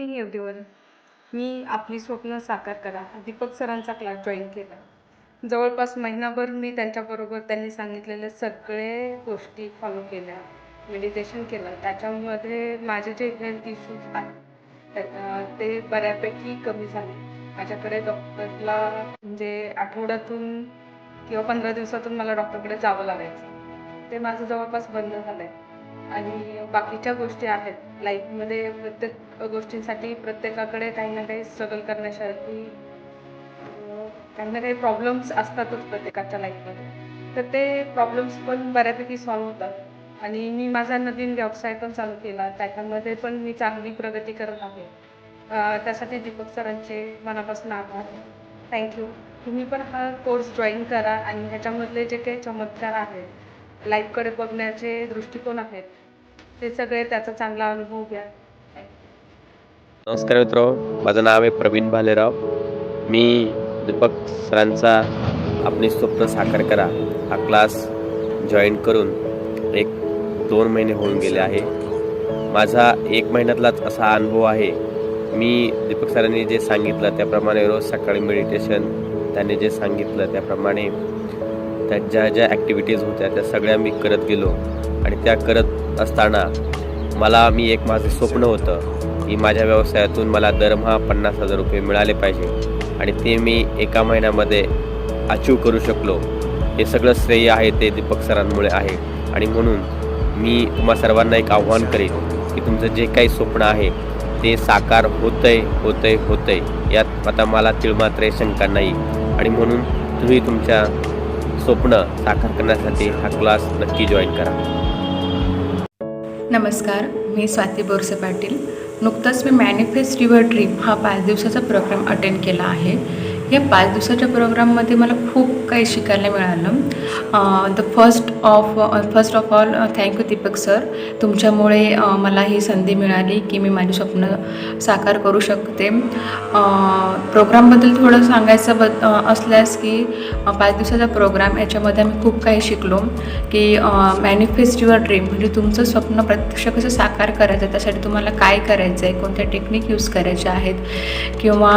Morning everyone. मी आपली स्वप्न साकार करा दीपक सरांचा क्लास जॉईन केला. जवळपास महिनाभर मी त्यांच्याबरोबर त्यांनी सांगितलेले सगळे गोष्टी फॉलो केल्या, मेडिटेशन केलं. त्याच्यामध्ये माझे जे हेल्थ इश्यूज आहेत ते बऱ्यापैकी कमी झाले. माझ्याकडे डॉक्टरला म्हणजे आठवड्यातून किंवा 15 दिवसातून मला डॉक्टरकडे जावं लागायचं. ते माझं जवळपास बंद झालं आहे. आणि बाकीच्या गोष्टी आहेत लाईफमध्ये. प्रत्येक गोष्टींसाठी प्रत्येकाकडे काही ना काही स्ट्रगल करण्यासाठी काही ना काही प्रॉब्लेम्स असतातच प्रत्येकाच्या लाईफमध्ये. तर ते प्रॉब्लेम्स पण बऱ्यापैकी सॉल्व्ह होतात. आणि मी माझा नवीन व्यवसाय पण चालू केला, त्याच्यामध्ये पण मी चांगली प्रगती करत आहे. त्यासाठी दीपक सरांचे मनापासून आभार. थँक्यू. तुम्ही पण हा कोर्स जॉईन करा आणि ह्याच्यामधले जे काही चमत्कार आहेत, लाईफकडे बघण्याचे दृष्टिकोन आहेत, ते सगळे त्याचा चांगला अनुभव घ्या. नमस्कार मित्रो, माझं नाव आहे प्रवीण भालेराव. मी दीपक सरांचा आपले स्वप्न साकार करा हा क्लास जॉईन करून 1-2 महिने होऊन गेले आहे. माझा 1 महिन्यातलाच असा अनुभव आहे. मी दीपक सरांनी जे सांगितलं त्याप्रमाणे रोज सकाळी मेडिटेशन, त्यांनी जे सांगितलं त्याप्रमाणे त्या ज्या ॲक्टिव्हिटीज होत्या त्या सगळ्या मी करत गेलो. आणि त्या करत असताना मी माझं स्वप्न होतं की माझ्या व्यवसायातून मला दरमहा 50,000 रुपये मिळाले पाहिजे. आणि ते मी 1 महिन्यामध्ये अचीव करू शकलो. हे सगळं श्रेय आहे ते दीपक सरांमुळे आहे. आणि म्हणून मी तुम्हा सर्वांना एक आव्हान करेन की तुमचं जे काही स्वप्न आहे ते साकार होतंय यात आता मला तिळमात्र शंका नाही. आणि म्हणून तुम्ही तुमच्या स्वप्न साकार करण्यासाठी हा क्लास नक्की जॉईन करा. नमस्कार, मी स्वाती बोरसे पाटील. नुकताच मी मॅनिफेस्ट युअर ड्रीम हा 5 दिवसाचा प्रोग्राम अटेंड केला आहे. या 5 दिवसाच्या प्रोग्राममध्ये मला खूप काही शिकायला मिळालं. First of all thank you Deepak sir. तुमच्यामुळे मला ही संधी मिळाली की मी माझे स्वप्न साकार करू शकते. प्रोग्रामबद्दल थोडं सांगायचं असल्यास की 5 दिवसाचा प्रोग्राम याच्यामध्ये आम्ही खूप काही शिकलो की मॅनिफेस्ट युअर ड्रीम म्हणजे तुमचं स्वप्न प्रत्यक्ष कसं साकार करायचं, त्यासाठी तुम्हाला काय करायचं आहे, कोणत्या टेक्निक यूज करायच्या आहेत, किंवा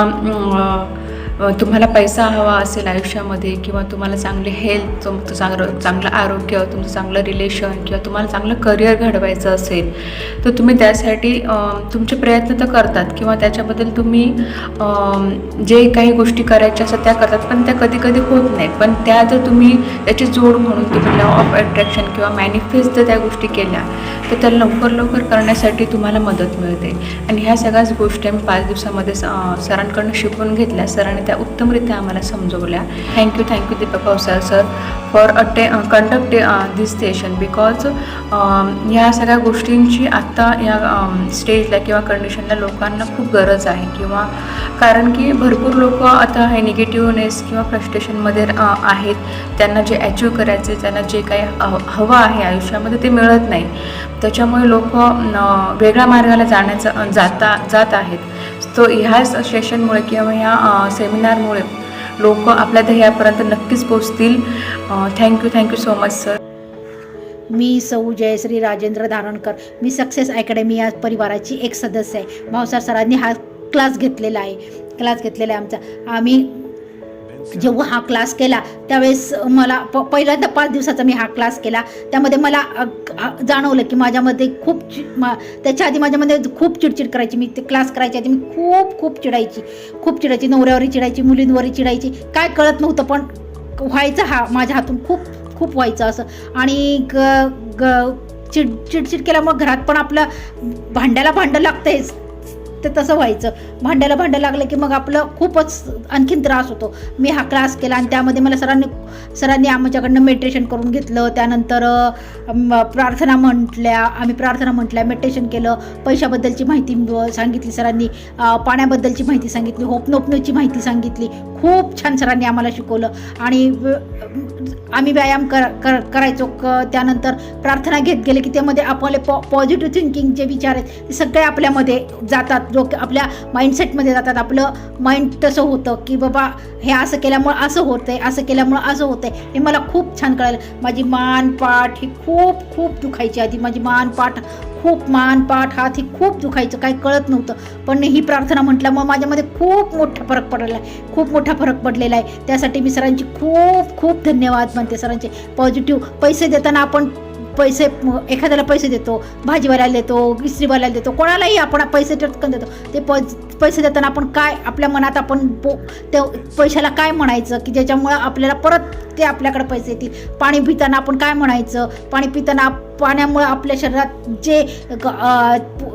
तुम्हाला पैसा हवा असेल आयुष्यामध्ये, किंवा तुम्हाला चांगले हेल्थ, तुमचं चांगलं आरोग्य, तुमचं चांगलं रिलेशन, किंवा तुम्हाला चांगलं करिअर घडवायचं असेल तर तुम्ही त्यासाठी तुमचे प्रयत्न तर करतात किंवा त्याच्याबद्दल तुम्ही जे काही गोष्टी करायच्या असतात त्या करतात, पण त्या कधी कधी होत नाहीत. पण त्या जर तुम्ही त्याची जोड म्हणून तुम्ही लॉ ऑफ अट्रॅक्शन किंवा मॅनिफेस्ट जर त्या गोष्टी केल्या तर त्या लवकर करण्यासाठी तुम्हाला मदत मिळते. आणि ह्या सगळ्याच गोष्टी आम्ही 5 दिवसामध्ये सरांकडून शिकून घेतल्या. सरांनी त्या उत्तमरित्या आम्हाला समजवल्या. Thank you Deepak Pawasal sir for conduct this session, because ह्या सगळ्या गोष्टींची आत्ता या स्टेजला किंवा कंडिशनला लोकांना खूप गरज आहे. किंवा कारण की भरपूर लोक आता हे निगेटिव्हनेस किंवा फ्रस्ट्रेशनमध्ये आहेत. त्यांना जे अचीव करायचे, त्यांना जे काही हवं आहे आयुष्यामध्ये ते मिळत नाही. त्याच्यामुळे लोक वेगळ्या मार्गाला जात आहेत. तो ह्याच सेशनमुळे किंवा ह्या सेमिनारमुळे लोक आपल्या ध्येयापर्यंत नक्कीच पोचतील. Thank you so much sir. मी सौ जयश्री राजेंद्र धारणकर. मी सक्सेस अकॅडमी या परिवाराची एक सदस्य आहे. भावसार सरांनी हा क्लास घेतलेला आहे आमचा. आम्ही जेव्हा हा क्लास केला त्यावेळेस मला पहिल्यांदा 5 दिवसाचा मी हा क्लास केला. त्यामध्ये मला जाणवलं की माझ्यामध्ये त्याच्या आधी माझ्यामध्ये खूप चिडचिड करायची. मी ते क्लास करायच्या आधी मी खूप चिडायची. नवऱ्यावरही चिडायची, मुलींवरही चिडायची. काय कळत नव्हतं, पण व्हायचं हा माझ्या हातून खूप व्हायचं असं. आणि चिडचिड केल्यामुळे घरात पण आपलं भांड्याला भांडं लागतंयच, ते तसं व्हायचं. भांड्याला लागलं की मग आपलं खूपच आणखीन त्रास होतो. मी हा क्लास केला आणि त्यामध्ये मला सरांनी आमच्याकडनं मेडिटेशन करून घेतलं. त्यानंतर प्रार्थना म्हटल्या, मेडिटेशन केलं. पैशाबद्दलची माहिती सांगितली सरांनी, पाण्याबद्दलची माहिती सांगितली, होपनोपनोची माहिती सांगितली. खूप छान सरांनी आम्हाला शिकवलं. आणि आम्ही व्यायाम करायचो. त्यानंतर प्रार्थना घेत गेले की त्यामध्ये आपले पॉझिटिव्ह थिंकिंग जे विचार आहेत ते सगळे आपल्यामध्ये जातात, जो आपल्या माइंडसेटमध्ये जातात. आपलं माइंड तसं होतं की बाबा हे असं केल्यामुळं असं होतंय, असं केल्यामुळं असं होतंय. हे मला खूप छान कळालं. माझी मान पाठ ही खूप दुखायची आधी. माझी मान पाठ खूप मान पाठ हात ही खूप दुखायचं, काही कळत नव्हतं. पण ही प्रार्थना म्हटल्यामुळे माझ्यामध्ये खूप मोठा फरक पडलेला आहे, खूप मोठा फरक पडलेला आहे. त्यासाठी मी सरांची खूप खूप धन्यवाद मानते. सरांचे पॉझिटिव्ह पैसे देताना आपण पैसे एखाद्याला पैसे देतो, भाजीवाल्याला देतो, इस्त्रीवाल्याला देतो, कोणालाही आपण पैसे टटकन देतो. ते पैसे देताना आपण काय आपल्या मनात आपण त्या पैशाला काय म्हणायचं की ज्याच्यामुळं आपल्याला परत ते आपल्याकडे पैसे येतील. पाणी पिताना आपण काय म्हणायचं, पाणी पिताना पाण्यामुळं आपल्या शरीरात जे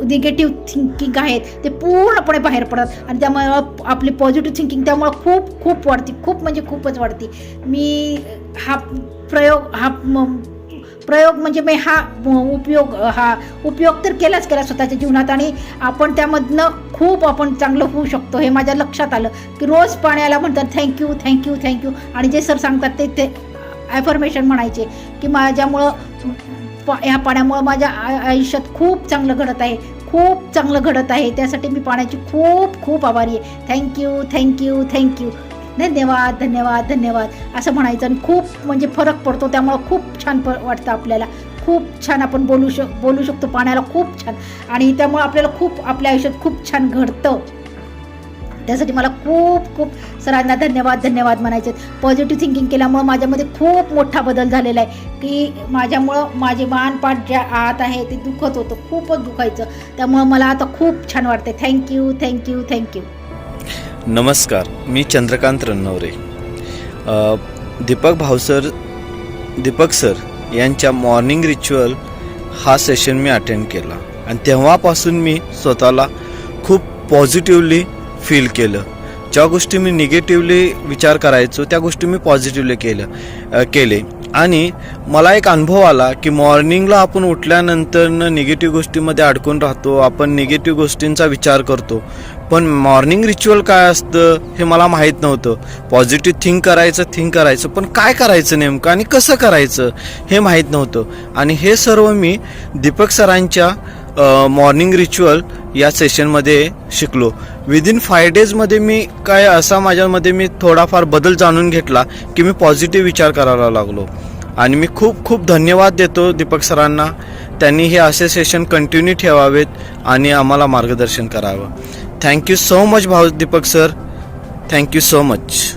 निगेटिव्ह थिंकिंग आहेत ते पूर्णपणे बाहेर पडतात आणि त्यामुळं आपली पॉझिटिव्ह थिंकिंग त्यामुळं खूप खूप वाढते, खूप म्हणजे खूपच वाढते. मी हा प्रयोग म्हणजे मी हा उपयोग तर केला स्वतःच्या जीवनात आणि आपण त्यामधनं खूप आपण चांगलं होऊ शकतो हे माझ्या लक्षात आलं की रोज पाण्याला म्हणतात थँक्यू थँक्यू थँक्यू आणि जे सर सांगतात ते ॲफर्मेशन म्हणायचे की माझ्यामुळं ह्या पाण्यामुळं माझ्या आयुष्यात खूप चांगलं घडत आहे, खूप चांगलं घडत आहे. त्यासाठी मी पाण्याची खूप खूप आभारी आहे. थँक्यू थँक्यू थँक्यू, धन्यवाद धन्यवाद धन्यवाद असं म्हणायचं आणि खूप म्हणजे फरक पडतो. त्यामुळं खूप छान वाटतं आपल्याला, खूप छान आपण बोलू शकतो पाण्याला खूप छान आणि त्यामुळं आपल्याला खूप आपल्या आयुष्यात खूप छान घडतं. त्यासाठी मला खूप खूप सरांना धन्यवाद म्हणायचे. पॉझिटिव्ह थिंकिंग केल्यामुळं माझ्यामध्ये खूप मोठा बदल झालेला आहे की माझ्यामुळं माझे मानपाठ ज्या आत आहे ते दुखत होतं, खूपच दुखायचं. त्यामुळं मला आता खूप छान वाटते. Thank you thank you thank you. नमस्कार, मी चंद्रकांत रन्नवरे. दीपक सर यांच्या मॉर्निंग रिच्युअल हा सेशन मी अटेंड केला आणि तेव्हापासून मी स्वतःला खूप पॉझिटिव्हली फील केलं. ज्या गोष्टी मी निगेटिव्हली विचार करायचो त्या गोष्टी मी पॉझिटिव्हली केले आणि मला एक अनुभव आला की मॉर्निंगला आपण उठल्यानंतर निगेटिव्ह गोष्टीमध्ये अडकून राहतो, आपण निगेटिव्ह गोष्टींचा विचार करतो. पण मॉर्निंग रिच्युअल काय असतं हे मला माहीत नव्हतं. पॉझिटिव्ह थिंक करायचं पण काय करायचं नेमकं आणि कसं करायचं हे माहीत नव्हतं आणि हे सर्व मी दीपक सरांच्या मॉर्निंग रिच्युअल या सेशनमध्ये शिकलो. विदिन 5 डेजमध्ये मी काय असा माझ्यामध्ये मी थोडाफार बदल जाणून घेतला की मी पॉझिटिव्ह विचार करायला लागलो आणि मी खूप खूप धन्यवाद देतो दीपक सरांना. त्यांनी हे असे सेशन कंटिन्यू ठेवावेत आणि आम्हाला मार्गदर्शन करावं. Thank you so much Deepak sir, thank you so much.